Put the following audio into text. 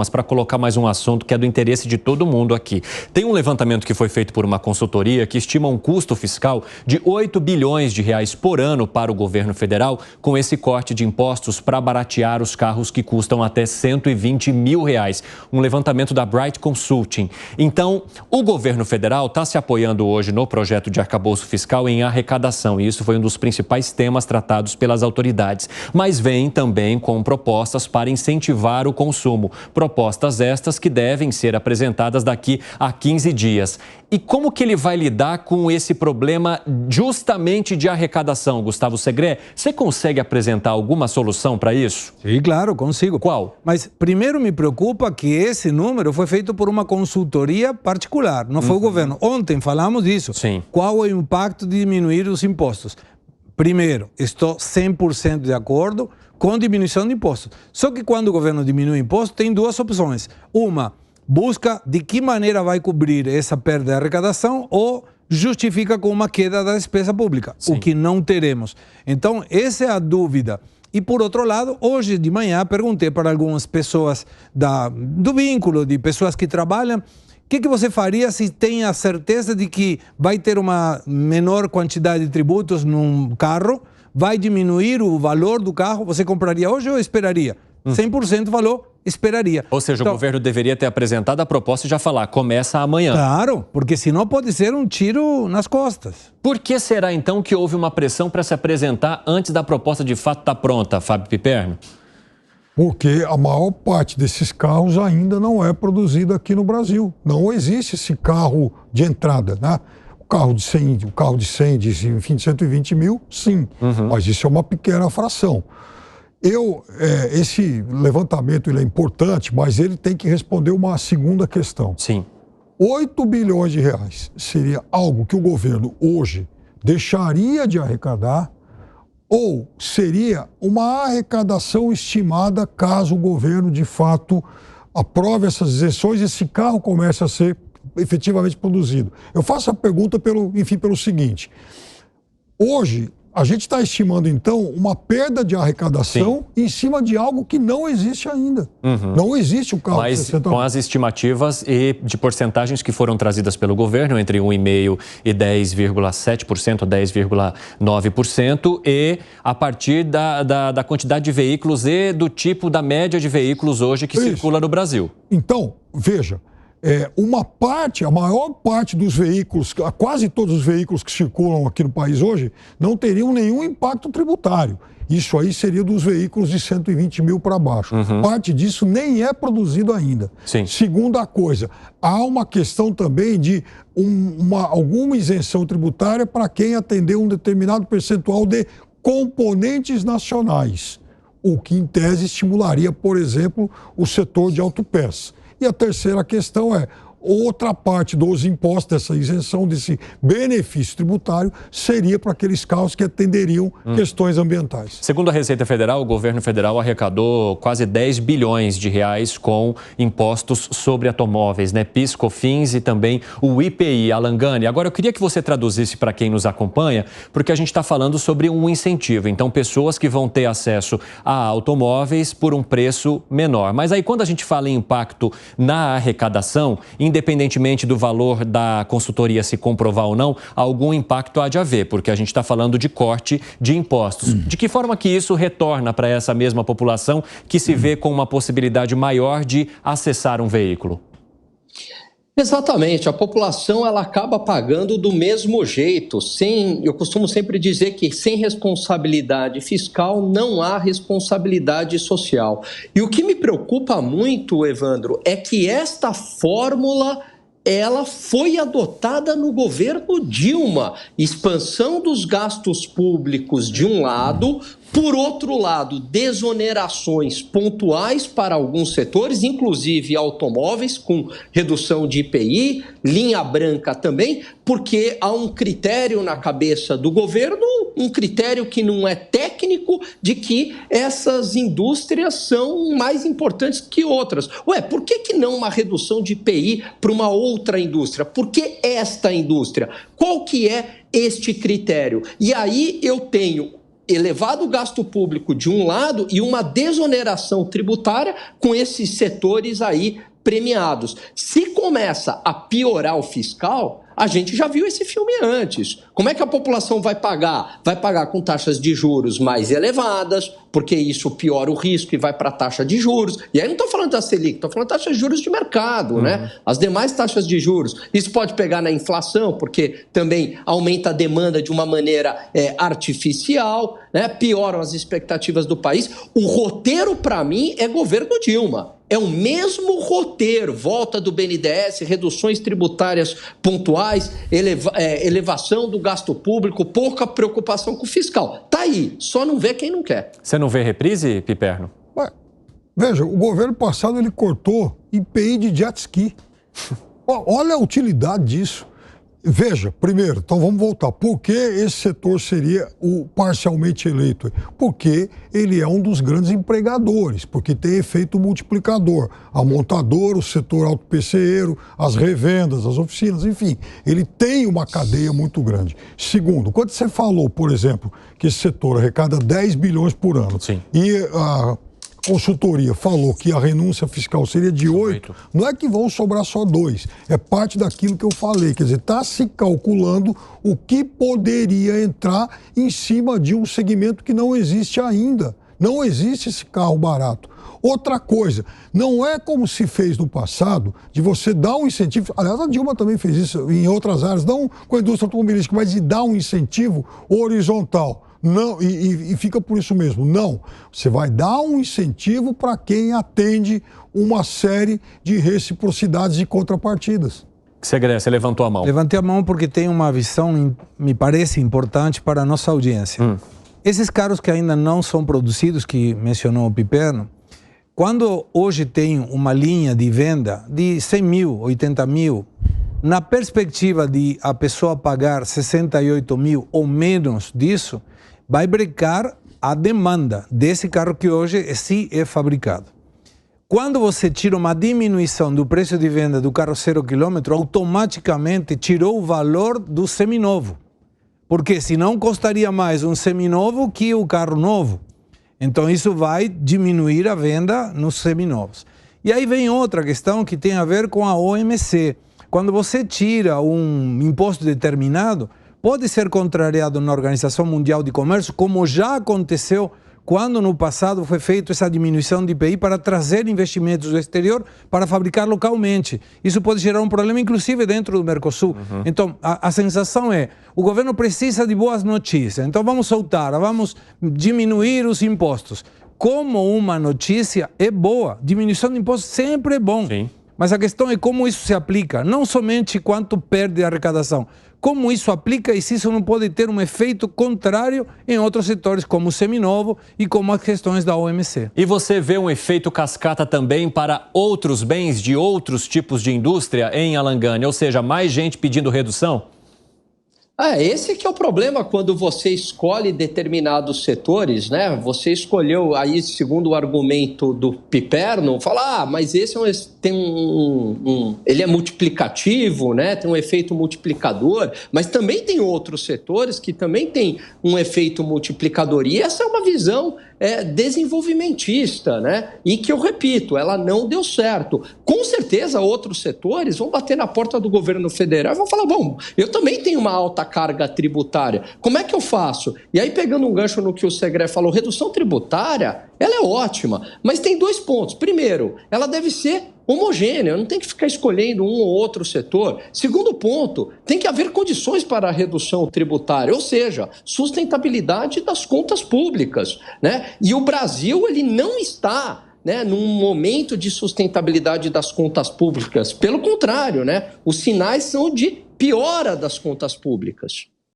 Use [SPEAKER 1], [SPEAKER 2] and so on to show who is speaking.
[SPEAKER 1] Mas para colocar mais um assunto que é do interesse de todo mundo aqui. Tem um levantamento que foi feito por uma consultoria que estima um custo fiscal de 8 bilhões de reais por ano para o governo federal com esse corte de impostos para baratear os carros que custam até 120 mil reais. Um levantamento da Bright Consulting. Então, o governo federal está se apoiando hoje no projeto de arcabouço fiscal em arrecadação. E isso foi um dos principais temas tratados pelas autoridades. Mas vem também com propostas para incentivar o consumo. Propostas estas que devem ser apresentadas daqui a 15 dias. E como que ele vai lidar com esse problema justamente de arrecadação, Gustavo Segré? Você consegue apresentar alguma solução para isso?
[SPEAKER 2] Sim, claro, consigo.
[SPEAKER 1] Qual?
[SPEAKER 2] Mas primeiro me preocupa que esse número foi feito por uma consultoria particular, não foi o governo. Ontem falamos disso.
[SPEAKER 1] Sim.
[SPEAKER 2] Qual é o impacto de diminuir os impostos? Primeiro, estou 100% de acordo com diminuição de impostos. Só que quando o governo diminui impostos, tem duas opções. Uma, busca de que maneira vai cobrir essa perda de arrecadação ou justifica com uma queda da despesa pública,
[SPEAKER 1] Sim.
[SPEAKER 2] o que não teremos. Então, essa é a dúvida. E, por outro lado, hoje de manhã perguntei para algumas pessoas do vínculo, de pessoas que trabalham, o que você faria se tem a certeza de que vai ter uma menor quantidade de tributos num carro, vai diminuir o valor do carro, você compraria hoje ou esperaria? 100% valor, esperaria.
[SPEAKER 1] Ou seja, então, o governo deveria ter apresentado a proposta e já falar, começa amanhã.
[SPEAKER 2] Claro, porque senão pode ser um tiro nas costas.
[SPEAKER 1] Por que será então que houve uma pressão para se apresentar antes da proposta de fato estar pronta, Fábio Piperno?
[SPEAKER 3] Porque a maior parte desses carros ainda não é produzida aqui no Brasil. Não existe esse carro de entrada, né? O carro de 100, enfim, de 120 mil, sim. Mas isso é uma pequena fração. Esse levantamento ele é importante, mas ele tem que responder uma segunda questão.
[SPEAKER 1] Sim.
[SPEAKER 3] 8 bilhões de reais seria algo que o governo hoje deixaria de arrecadar ou seria uma arrecadação estimada caso o governo de fato aprove essas isenções e esse carro comece a ser efetivamente produzido? Eu faço a pergunta pelo seguinte: hoje a gente está estimando então uma perda de arrecadação em cima de algo que não existe ainda. Não existe o carro.
[SPEAKER 1] Mas com as estimativas e de porcentagens que foram trazidas pelo governo, entre 1,5% e 10,7%, 10,9%, e a partir da quantidade de veículos e do tipo da média de veículos hoje que circula no Brasil.
[SPEAKER 3] Então, veja, a maior parte dos veículos, quase todos os veículos que circulam aqui no país hoje, não teriam nenhum impacto tributário. Isso aí seria dos veículos de 120 mil para baixo. Parte disso nem é produzido ainda.
[SPEAKER 1] Sim.
[SPEAKER 3] Segunda coisa, há uma questão também de alguma isenção tributária para quem atender um determinado percentual de componentes nacionais, o que em tese estimularia, por exemplo, o setor de autopeças. E a terceira questão é, outra parte dos impostos, dessa isenção, desse benefício tributário, seria para aqueles carros que atenderiam questões ambientais.
[SPEAKER 1] Segundo a Receita Federal, o governo federal arrecadou quase 10 bilhões de reais com impostos sobre automóveis, né? PIS, COFINS e também o IPI, Alan Gani. Agora, eu queria que você traduzisse para quem nos acompanha, porque a gente está falando sobre um incentivo. Então, pessoas que vão ter acesso a automóveis por um preço menor. Mas aí, quando a gente fala em impacto na arrecadação, independentemente do valor da consultoria se comprovar ou não, algum impacto há de haver, porque a gente está falando de corte de impostos. De que forma que isso retorna para essa mesma população que se vê com uma possibilidade maior de acessar um veículo?
[SPEAKER 4] Exatamente, a população ela acaba pagando do mesmo jeito. Eu costumo sempre dizer que sem responsabilidade fiscal não há responsabilidade social. E o que me preocupa muito, Evandro, é que esta fórmula ela foi adotada no governo Dilma. Expansão dos gastos públicos de um lado, por outro lado, desonerações pontuais para alguns setores, inclusive automóveis, com redução de IPI, linha branca também, porque há um critério na cabeça do governo, um critério que não é técnico, de que essas indústrias são mais importantes que outras. Por que não uma redução de IPI para uma outra indústria? Por que esta indústria? Qual que é este critério? E aí eu tenho elevado gasto público de um lado e uma desoneração tributária com esses setores aí premiados. Se começa a piorar o fiscal, a gente já viu esse filme antes. Como é que a população vai pagar? Vai pagar com taxas de juros mais elevadas, porque isso piora o risco e vai para a taxa de juros. E aí não estou falando da Selic, estou falando de taxas de juros de mercado, né? As demais taxas de juros. Isso pode pegar na inflação, porque também aumenta a demanda de uma maneira artificial, né? Pioram as expectativas do país. O roteiro, para mim, é governo Dilma. É o mesmo roteiro, volta do BNDES, reduções tributárias pontuais, elevação do gasto público, pouca preocupação com o fiscal. Tá aí, só não vê quem não quer.
[SPEAKER 1] Você não vê reprise, Piperno?
[SPEAKER 3] Veja, o governo passado ele cortou IPI de jet ski. Olha a utilidade disso. Veja, primeiro, então vamos voltar. Por que esse setor seria o parcialmente eleito? Porque ele é um dos grandes empregadores, porque tem efeito multiplicador. A montadora, o setor autopeceiro, as revendas, as oficinas, enfim, ele tem uma cadeia muito grande. Segundo, quando você falou, por exemplo, que esse setor arrecada 10 bilhões por ano,
[SPEAKER 1] sim,
[SPEAKER 3] e a consultoria falou que a renúncia fiscal seria de 8, não é que vão sobrar só 2, é parte daquilo que eu falei, quer dizer, está se calculando o que poderia entrar em cima de um segmento que não existe ainda, não existe esse carro barato. Outra coisa, não é como se fez no passado, de você dar um incentivo, aliás a Dilma também fez isso em outras áreas, não com a indústria automobilística, mas de dar um incentivo horizontal. Não, e fica por isso mesmo. Não, você vai dar um incentivo para quem atende uma série de reciprocidades e contrapartidas.
[SPEAKER 1] Segre, você levantou a mão.
[SPEAKER 2] Levantei a mão porque tem uma visão, me parece importante para a nossa audiência. Esses carros que ainda não são produzidos, que mencionou o Piperno, quando hoje tem uma linha de venda de 100 mil, 80 mil, na perspectiva de a pessoa pagar 68 mil ou menos disso, vai brecar a demanda desse carro que hoje sim é fabricado. Quando você tira uma diminuição do preço de venda do carro 0 km, automaticamente tirou o valor do seminovo. Porque senão custaria mais um seminovo que o carro novo. Então isso vai diminuir a venda nos seminovos. E aí vem outra questão que tem a ver com a OMC. Quando você tira um imposto determinado, pode ser contrariado na Organização Mundial de Comércio, como já aconteceu quando no passado foi feita essa diminuição de IPI para trazer investimentos do exterior para fabricar localmente. Isso pode gerar um problema, inclusive, dentro do Mercosul. Então, a sensação é, o governo precisa de boas notícias, então vamos soltar, vamos diminuir os impostos. Como uma notícia é boa, diminuição de impostos sempre é bom.
[SPEAKER 1] Sim.
[SPEAKER 2] Mas a questão é como isso se aplica, não somente quanto perde a arrecadação, como isso aplica e se isso não pode ter um efeito contrário em outros setores, como o seminovo e como as questões da OMC.
[SPEAKER 1] E você vê um efeito cascata também para outros bens de outros tipos de indústria em Alangânia, ou seja, mais gente pedindo redução?
[SPEAKER 4] Esse que é o problema quando você escolhe determinados setores, né? Você escolheu, aí segundo o argumento do Piperno, falar, mas esse tem ele é multiplicativo, né? Tem um efeito multiplicador, mas também tem outros setores que também tem um efeito multiplicador. E essa é uma visão desenvolvimentista, né? E que eu repito, ela não deu certo. Com certeza outros setores vão bater na porta do governo federal e vão falar, bom, eu também tenho uma alta carga tributária, como é que eu faço? E aí, pegando um gancho no que o Segre falou, redução tributária, ela é ótima, mas tem 2 pontos. Primeiro, ela deve ser homogênea, não tem que ficar escolhendo um ou outro setor. Segundo ponto, tem que haver condições para a redução tributária, ou seja, sustentabilidade das contas públicas, né? E o Brasil, ele não está, né, num momento de sustentabilidade das contas públicas. Pelo contrário, né? Os sinais são de piora das contas públicas.